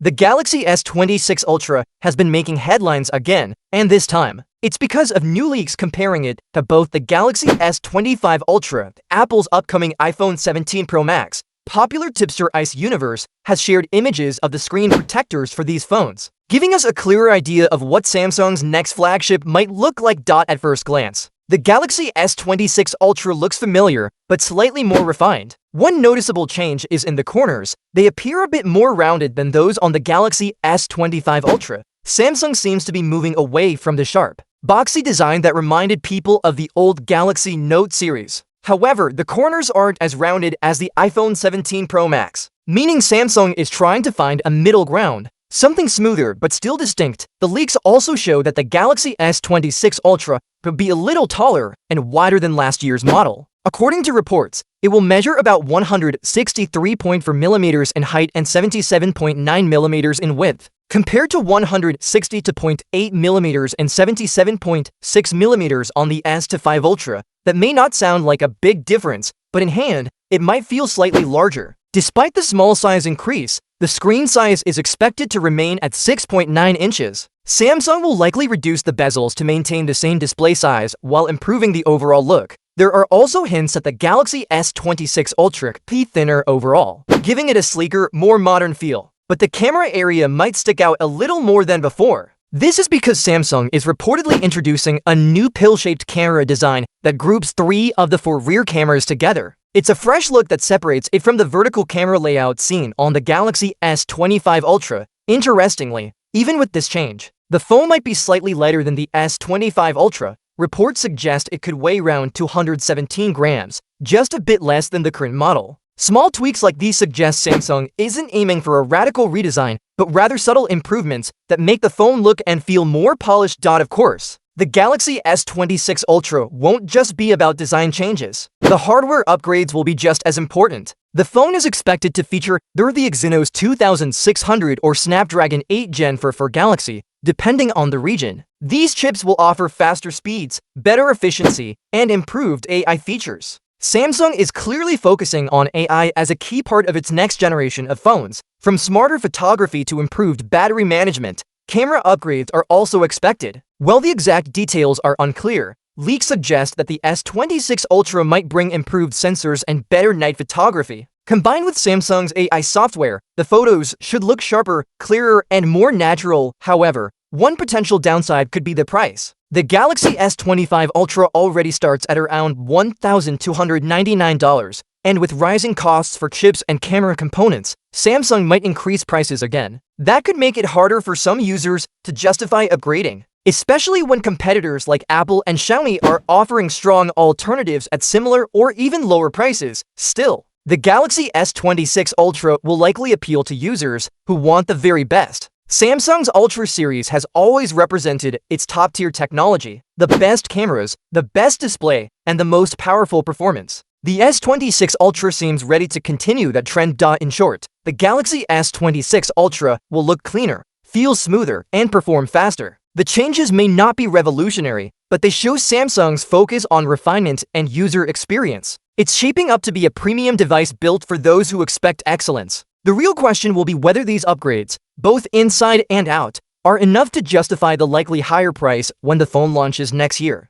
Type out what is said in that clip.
The Galaxy S26 Ultra has been making headlines again, and this time, it's because of new leaks comparing it to both the Galaxy S25 Ultra, Apple's upcoming iPhone 17 Pro Max. Popular tipster Ice Universe has shared images of the screen protectors for these phones, giving us a clearer idea of what Samsung's next flagship might look like. At first glance, the Galaxy S26 Ultra looks familiar, but slightly more refined. One noticeable change is in the corners. They appear a bit more rounded than those on the Galaxy S25 Ultra. Samsung seems to be moving away from the sharp, boxy design that reminded people of the old Galaxy Note series. However, the corners aren't as rounded as the iPhone 17 Pro Max, meaning Samsung is trying to find a middle ground, something smoother but still distinct. The leaks also show that the Galaxy S26 Ultra could be a little taller and wider than last year's model. According to reports, it will measure about 163.4 millimeters in height and 77.9 millimeters in width, compared to 160.8 millimeters and 77.6 millimeters on the S25 Ultra. That may not sound like a big difference, but in hand, it might feel slightly larger. Despite the small size increase, the screen size is expected to remain at 6.9 inches. Samsung will likely reduce the bezels to maintain the same display size while improving the overall look. There are also hints that the Galaxy S26 Ultra could be thinner overall, giving it a sleeker, more modern feel. But the camera area might stick out a little more than before. This is because Samsung is reportedly introducing a new pill-shaped camera design that groups 3 of the 4 rear cameras together. It's a fresh look that separates it from the vertical camera layout seen on the Galaxy S25 Ultra. Interestingly, even with this change, the phone might be slightly lighter than the S25 Ultra. Reports suggest it could weigh around 217 grams, just a bit less than the current model. Small tweaks like these suggest Samsung isn't aiming for a radical redesign, but rather subtle improvements that make the phone look and feel more polished. Of course, the Galaxy S26 Ultra won't just be about design changes. The hardware upgrades will be just as important. The phone is expected to feature the Exynos 2600 or Snapdragon 8 Gen 4 Galaxy, depending on the region. These chips will offer faster speeds, better efficiency, and improved AI features. Samsung is clearly focusing on AI as a key part of its next generation of phones. From smarter photography to improved battery management, camera upgrades are also expected. While the exact details are unclear, leaks suggest that the S26 Ultra might bring improved sensors and better night photography. Combined with Samsung's AI software, the photos should look sharper, clearer, and more natural. However, one potential downside could be the price. The Galaxy S25 Ultra already starts at around $1,299, and with rising costs for chips and camera components, Samsung might increase prices again. That could make it harder for some users to justify upgrading, especially when competitors like Apple and Xiaomi are offering strong alternatives at similar or even lower prices. Still, the Galaxy S26 Ultra will likely appeal to users who want the very best. Samsung's Ultra series has always represented its top-tier technology, the best cameras, the best display, and the most powerful performance. The S26 Ultra seems ready to continue that trend. In short, the Galaxy S26 Ultra will look cleaner, feel smoother, and perform faster. The changes may not be revolutionary, but they show Samsung's focus on refinement and user experience. It's shaping up to be a premium device built for those who expect excellence. The real question will be whether these upgrades, both inside and out, are enough to justify the likely higher price when the phone launches next year.